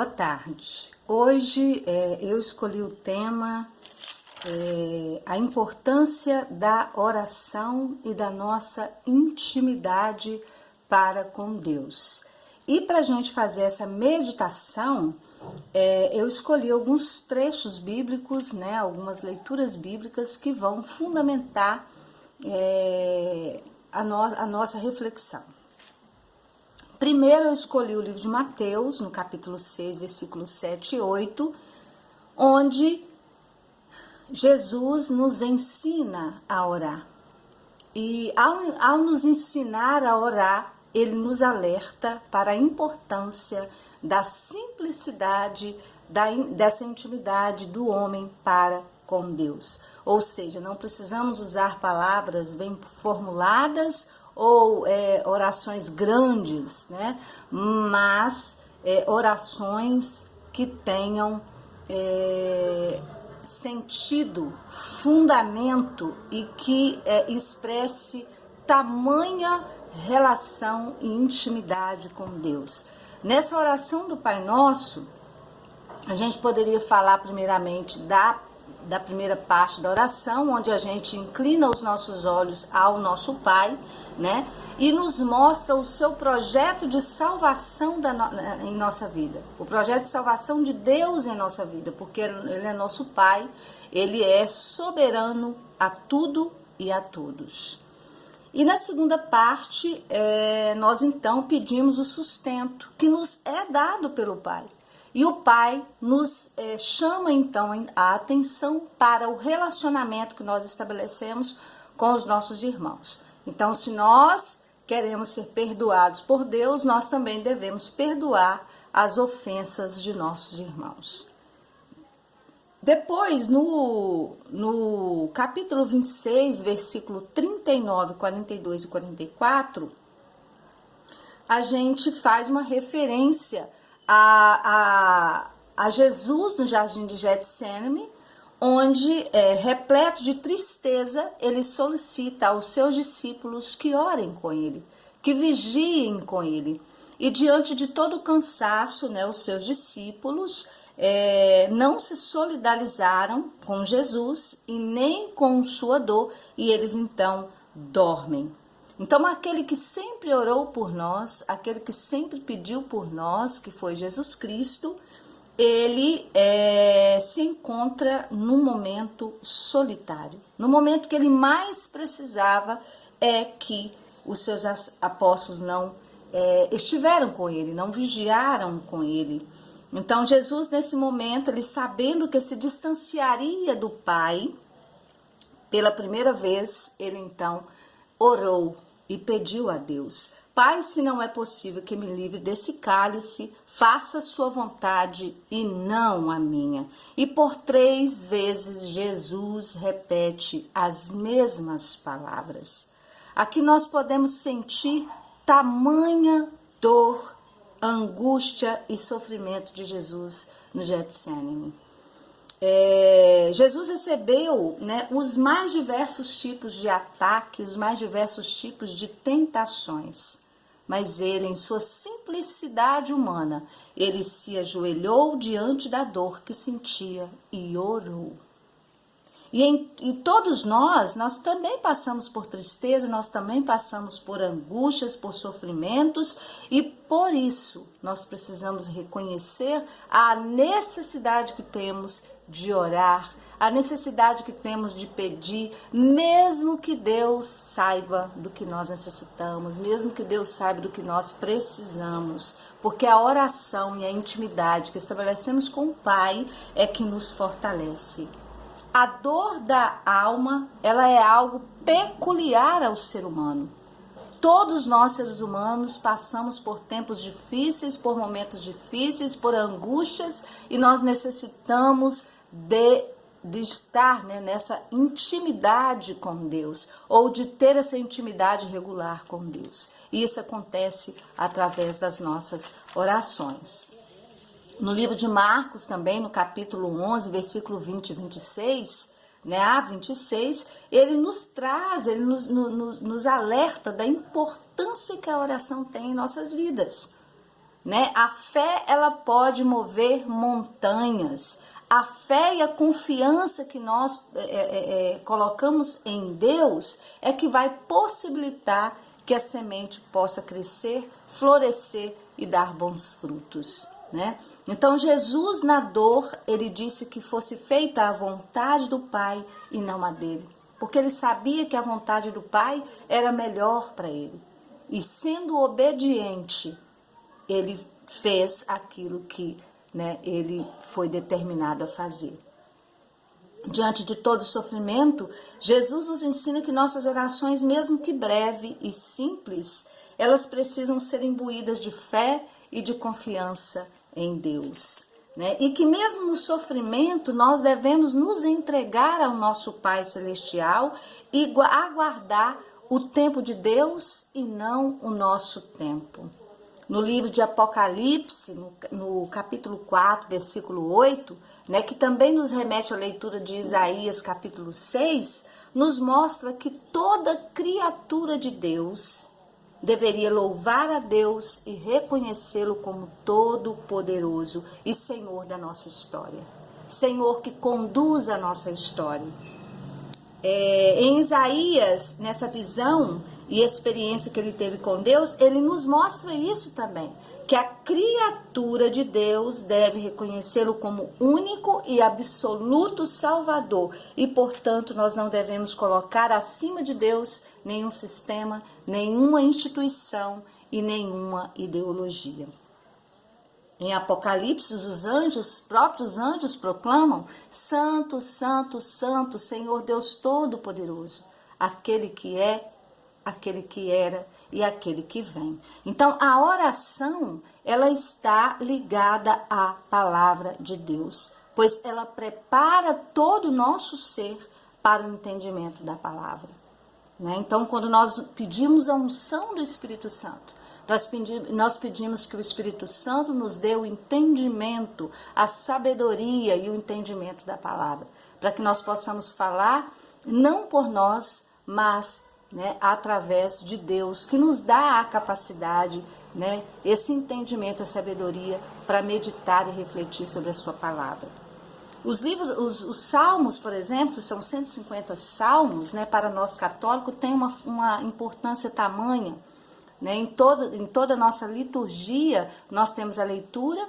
Boa tarde. Hoje eu escolhi o tema a importância da oração e da nossa intimidade para com Deus. E para a gente fazer essa meditação, eu escolhi alguns trechos bíblicos, né, algumas leituras bíblicas que vão fundamentar a nossa reflexão. Primeiro eu escolhi o livro de Mateus, no capítulo 6, versículos 7 e 8, onde Jesus nos ensina a orar. E ao nos ensinar a orar, ele nos alerta para a importância da simplicidade, dessa intimidade do homem para com Deus. Ou seja, não precisamos usar palavras bem formuladas ou orações grandes, né? Mas orações que tenham sentido, fundamento e que expresse tamanha relação e intimidade com Deus. Nessa oração do Pai Nosso, a gente poderia falar primeiramente da primeira parte da oração, onde a gente inclina os nossos olhos ao nosso Pai, né? E nos mostra o seu projeto de salvação em nossa vida. O projeto de salvação de Deus em nossa vida, porque Ele é nosso Pai, Ele é soberano a tudo e a todos. E na segunda parte, nós então pedimos o sustento que nos é dado pelo Pai. E o Pai nos chama então a atenção para o relacionamento que nós estabelecemos com os nossos irmãos. Então, se nós queremos ser perdoados por Deus, nós também devemos perdoar as ofensas de nossos irmãos. Depois, no capítulo 26, versículo 39, 42 e 44, a gente faz uma referência a Jesus no jardim de Getsêmani, onde, repleto de tristeza, ele solicita aos seus discípulos que orem com ele, que vigiem com ele. E diante de todo o cansaço, né, os seus discípulos não se solidarizaram com Jesus e nem com sua dor, e eles então dormem. Então, aquele que sempre orou por nós, aquele que sempre pediu por nós, que foi Jesus Cristo, ele se encontra num momento solitário. No momento que ele mais precisava que os seus apóstolos não estiveram com ele, não vigiaram com ele. Então, Jesus, nesse momento, ele sabendo que se distanciaria do Pai, pela primeira vez, ele então orou e pediu a Deus: Pai, se não é possível que me livre desse cálice, faça a sua vontade e não a minha. E por 3 vezes Jesus repete as mesmas palavras. Aqui nós podemos sentir tamanha dor, angústia e sofrimento de Jesus no Getsêmani. Jesus recebeu, né, os mais diversos tipos de ataque, os mais diversos tipos de tentações, mas ele, em sua simplicidade humana, ele se ajoelhou diante da dor que sentia e orou. E todos nós também passamos por tristeza, nós também passamos por angústias, por sofrimentos, e por isso nós precisamos reconhecer a necessidade que temos de orar, a necessidade que temos de pedir, mesmo que Deus saiba do que nós necessitamos, mesmo que Deus saiba do que nós precisamos, porque a oração e a intimidade que estabelecemos com o Pai é que nos fortalece. A dor da alma, ela é algo peculiar ao ser humano. Todos nós, seres humanos, passamos por tempos difíceis, por momentos difíceis, por angústias, e nós necessitamos de estar, né, nessa intimidade com Deus, ou de ter essa intimidade regular com Deus. E isso acontece através das nossas orações. No livro de Marcos também, no capítulo 11, versículo 20 e 26, né, a 26, ele nos traz, ele nos alerta da importância que a oração tem em nossas vidas. né? A fé, ela pode mover montanhas. A fé e a confiança que nós colocamos em Deus é que vai possibilitar que a semente possa crescer, florescer e dar bons frutos, né? Então, Jesus, na dor, ele disse que fosse feita a vontade do Pai e não a dele, porque ele sabia que a vontade do Pai era melhor para ele. E sendo obediente, ele fez aquilo que, né, ele foi determinado a fazer. Diante de todo sofrimento, Jesus nos ensina que nossas orações, mesmo que breve e simples, elas precisam ser imbuídas de fé e de confiança em Deus, né? E que mesmo no sofrimento nós devemos nos entregar ao nosso Pai Celestial e aguardar o tempo de Deus e não o nosso tempo. No livro de Apocalipse, no capítulo 4, versículo 8, né, que também nos remete à leitura de Isaías, capítulo 6, nos mostra que toda criatura de Deus deveria louvar a Deus e reconhecê-lo como todo-poderoso e Senhor da nossa história. Senhor que conduz a nossa história. Em Isaías, nessa visão e experiência que ele teve com Deus, ele nos mostra isso também, que a criatura de Deus deve reconhecê-lo como único e absoluto Salvador e, portanto, nós não devemos colocar acima de Deus nenhum sistema, nenhuma instituição e nenhuma ideologia. Em Apocalipse, os próprios anjos proclamam: Santo, Santo, Santo, Senhor Deus Todo-Poderoso, aquele que é, aquele que era e aquele que vem. Então, a oração, ela está ligada à palavra de Deus, pois ela prepara todo o nosso ser para o entendimento da palavra, né? Então, quando nós pedimos a unção do Espírito Santo, nós pedimos que o Espírito Santo nos dê o entendimento, a sabedoria e o entendimento da palavra, para que nós possamos falar não por nós, mas, né, através de Deus, que nos dá a capacidade, né, esse entendimento, a sabedoria para meditar e refletir sobre a sua palavra. Os salmos, por exemplo, são 150 salmos, né, para nós católicos, tem uma importância tamanha, né? Em toda a nossa liturgia, nós temos a leitura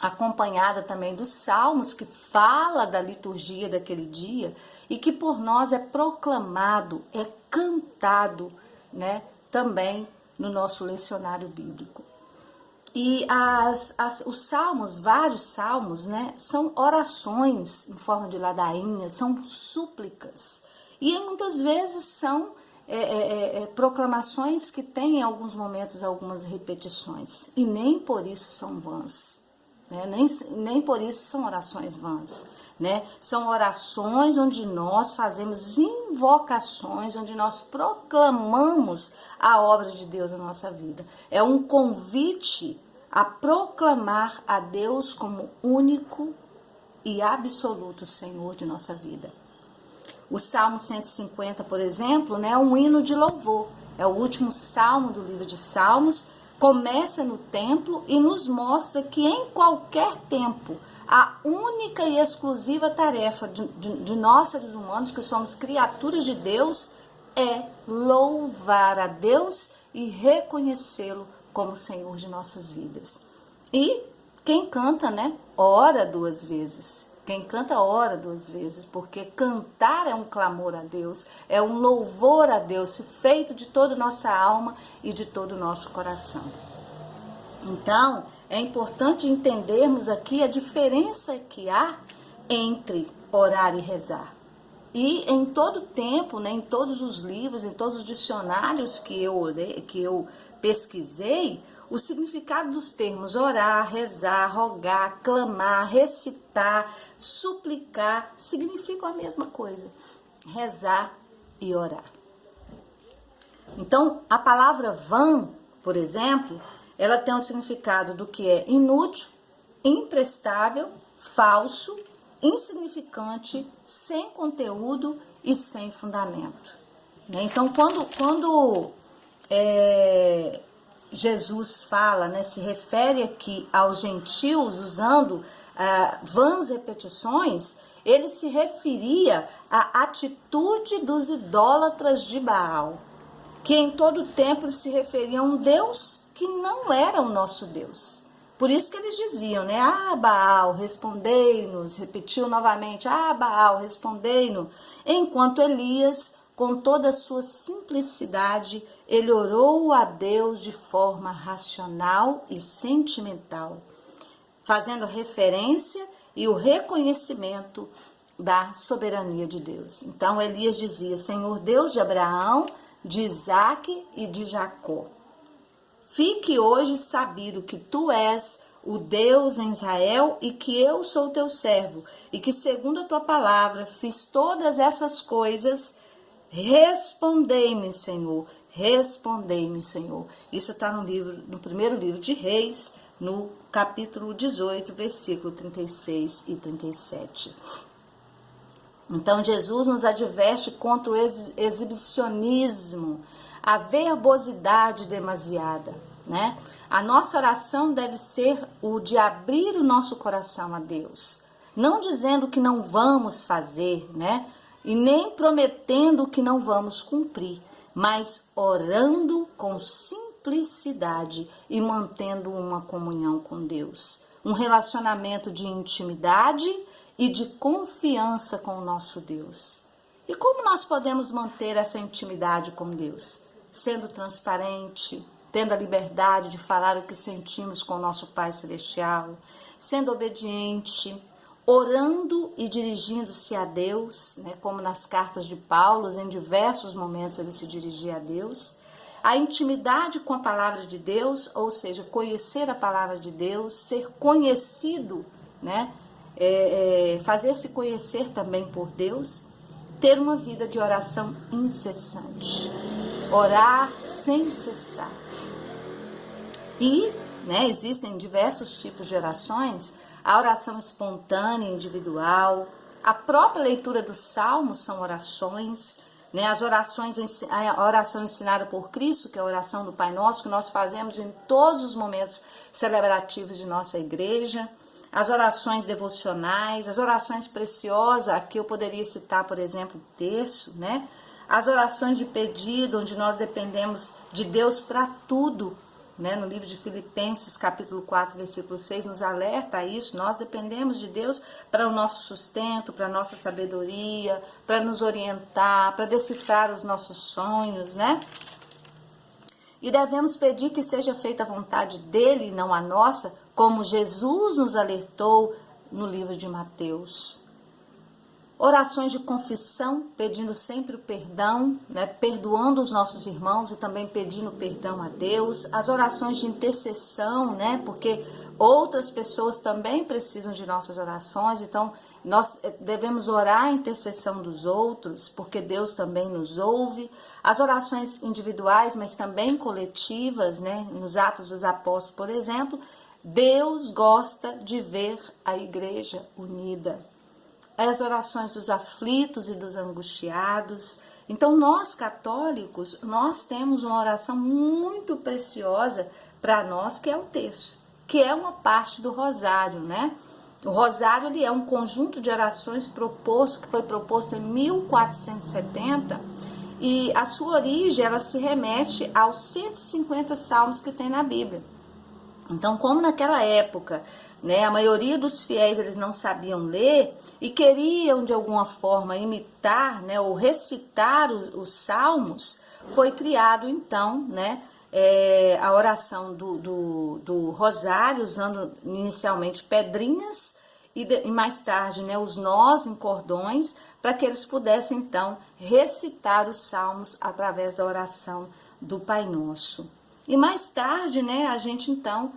acompanhada também dos salmos, que fala da liturgia daquele dia e que por nós é proclamado, é cantado, né, também no nosso lecionário bíblico. E os salmos, vários salmos, né, são orações em forma de ladainha, são súplicas. E muitas vezes são proclamações que têm em alguns momentos algumas repetições. E nem por isso são vãs. Né? Nem por isso são orações vãs. Né? São orações onde nós fazemos invocações, onde nós proclamamos a obra de Deus na nossa vida. É um convite a proclamar a Deus como único e absoluto Senhor de nossa vida. O Salmo 150, por exemplo, né, é um hino de louvor. É o último salmo do livro de Salmos, começa no templo e nos mostra que em qualquer tempo, a única e exclusiva tarefa de nós, seres humanos, que somos criaturas de Deus, é louvar a Deus e reconhecê-lo como Senhor de nossas vidas. E quem canta, né, ora 2 vezes. Quem canta ora 2 vezes, porque cantar é um clamor a Deus, é um louvor a Deus, feito de toda a nossa alma e de todo o nosso coração. Então, é importante entendermos aqui a diferença que há entre orar e rezar. E em todo tempo, né, em todos os livros, em todos os dicionários que eu pesquisei, o significado dos termos orar, rezar, rogar, clamar, recitar, suplicar, significam a mesma coisa, rezar e orar. Então, a palavra vã, por exemplo, ela tem um significado do que é inútil, imprestável, falso, insignificante, sem conteúdo e sem fundamento. Então, quando Jesus fala, né, se refere aqui aos gentios, usando vãs repetições, ele se referia à atitude dos idólatras de Baal, que em todo tempo se referiam a um Deus que não era o nosso Deus. Por isso que eles diziam, né? Ah, Baal, respondei-nos. Repetiu novamente, ah, Baal, respondei-nos. Enquanto Elias, com toda a sua simplicidade, ele orou a Deus de forma racional e sentimental, fazendo referência e o reconhecimento da soberania de Deus. Então Elias dizia, Senhor Deus de Abraão, de Isaque e de Jacó, fique hoje sabido que tu és o Deus em Israel e que eu sou teu servo e que segundo a tua palavra fiz todas essas coisas. Respondei-me, Senhor, respondei-me, Senhor. Isso está no primeiro livro de Reis, no capítulo 18, versículo 36 e 37. Então Jesus nos adverte contra o exibicionismo, a verbosidade demasiada, né? A nossa oração deve ser o de abrir o nosso coração a Deus, não dizendo que não vamos fazer, né? E nem prometendo que não vamos cumprir, mas orando com simplicidade e mantendo uma comunhão com Deus, um relacionamento de intimidade e de confiança com o nosso Deus. E como nós podemos manter essa intimidade com Deus? Sendo transparente, tendo a liberdade de falar o que sentimos com o nosso Pai Celestial, sendo obediente, orando e dirigindo-se a Deus, né, como nas cartas de Paulo, em diversos momentos ele se dirigia a Deus. A intimidade com a palavra de Deus, ou seja, conhecer a palavra de Deus, ser conhecido, né, fazer-se conhecer também por Deus, ter uma vida de oração incessante, orar sem cessar. E, né, existem diversos tipos de orações, a oração espontânea, individual, a própria leitura dos salmos são orações, né, a oração ensinada por Cristo, que é a oração do Pai Nosso, que nós fazemos em todos os momentos celebrativos de nossa igreja, as orações devocionais, as orações preciosas, aqui eu poderia citar, por exemplo, o terço, né? As orações de pedido, onde nós dependemos de Deus para tudo, né? No livro de Filipenses, capítulo 4, versículo 6, nos alerta a isso, nós dependemos de Deus para o nosso sustento, para a nossa sabedoria, para nos orientar, para decifrar os nossos sonhos, né? E devemos pedir que seja feita a vontade dele e não a nossa, como Jesus nos alertou no livro de Mateus. Orações de confissão, pedindo sempre o perdão, né? Perdoando os nossos irmãos e também pedindo perdão a Deus. As orações de intercessão, né? Porque outras pessoas também precisam de nossas orações, então nós devemos orar a intercessão dos outros, porque Deus também nos ouve. As orações individuais, mas também coletivas, né? Nos Atos dos Apóstolos, por exemplo, Deus gosta de ver a igreja unida. As orações dos aflitos e dos angustiados. Então, nós católicos, nós temos uma oração muito preciosa para nós, que é o terço, que é uma parte do rosário, né? O rosário, ele é um conjunto de orações que foi proposto em 1470, e a sua origem, ela se remete aos 150 salmos que tem na Bíblia. Então, como naquela época, né, a maioria dos fiéis eles não sabiam ler e queriam de alguma forma imitar, né, ou recitar os salmos, foi criado então, né, a oração do rosário, usando inicialmente pedrinhas e mais tarde, né, os nós em cordões, para que eles pudessem então recitar os salmos através da oração do Pai Nosso. E mais tarde, né, a gente então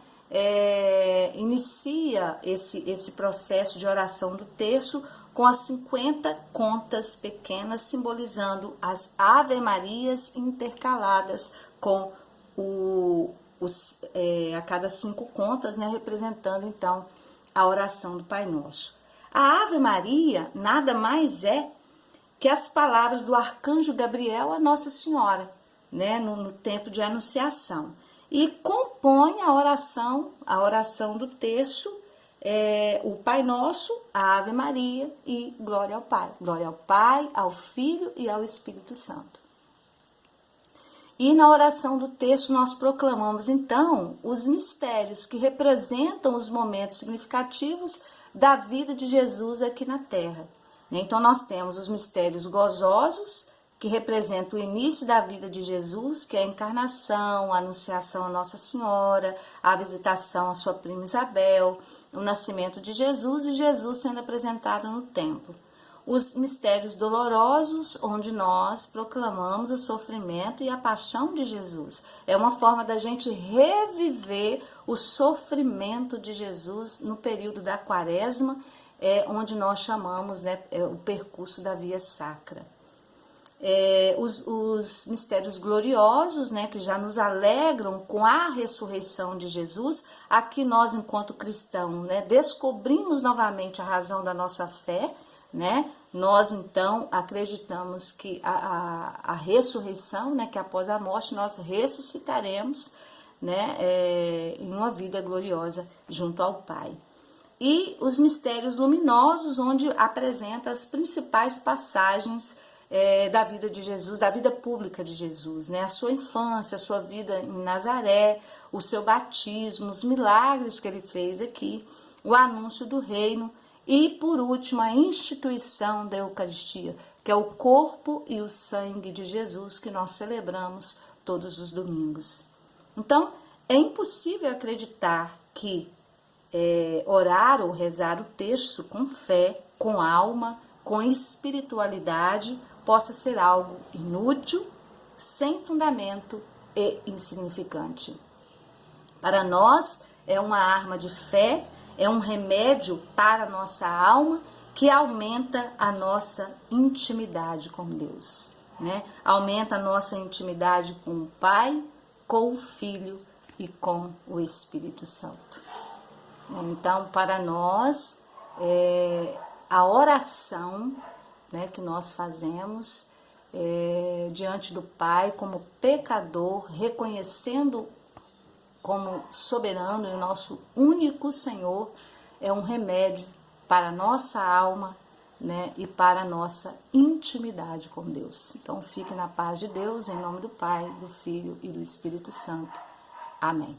inicia esse processo de oração do terço com as 50 contas pequenas, simbolizando as Ave-Marias intercaladas com a cada 5 contas, né, representando então a oração do Pai Nosso. A Ave Maria nada mais é que as palavras do arcanjo Gabriel a Nossa Senhora, né, no tempo de anunciação. e compõe a oração do terço, o Pai Nosso, a Ave Maria e Glória ao Pai. Glória ao Pai, ao Filho e ao Espírito Santo. E na oração do texto nós proclamamos, então, os mistérios que representam os momentos significativos da vida de Jesus aqui na Terra. Então, nós temos os mistérios gozosos, que representam o início da vida de Jesus, que é a encarnação, a anunciação a Nossa Senhora, a visitação à sua prima Isabel, o nascimento de Jesus e Jesus sendo apresentado no templo. Os mistérios dolorosos, onde nós proclamamos o sofrimento e a paixão de Jesus. É uma forma da gente reviver o sofrimento de Jesus no período da Quaresma, onde nós chamamos, né, o percurso da via sacra. Os mistérios gloriosos, né, que já nos alegram com a ressurreição de Jesus. Aqui nós, enquanto cristãos, né, descobrimos novamente a razão da nossa fé, né? Nós então acreditamos que a ressurreição, né, que após a morte nós ressuscitaremos, né, em uma vida gloriosa junto ao Pai. E os mistérios luminosos, onde apresenta as principais passagens da vida de Jesus, da vida pública de Jesus, né? A sua infância, a sua vida em Nazaré, o seu batismo, os milagres que ele fez aqui, o anúncio do reino e, por último, a instituição da Eucaristia, que é o corpo e o sangue de Jesus que nós celebramos todos os domingos. Então, é impossível acreditar que orar ou rezar o texto com fé, com alma, com espiritualidade, possa ser algo inútil, sem fundamento e insignificante. Para nós, é uma arma de fé, é um remédio para a nossa alma que aumenta a nossa intimidade com Deus, né? Aumenta a nossa intimidade com o Pai, com o Filho e com o Espírito Santo. Então, para nós, a oração, né, que nós fazemos diante do Pai como pecador, reconhecendo como soberano e o nosso único Senhor, é um remédio para a nossa alma, né, e para a nossa intimidade com Deus. Então, fique na paz de Deus, em nome do Pai, do Filho e do Espírito Santo. Amém.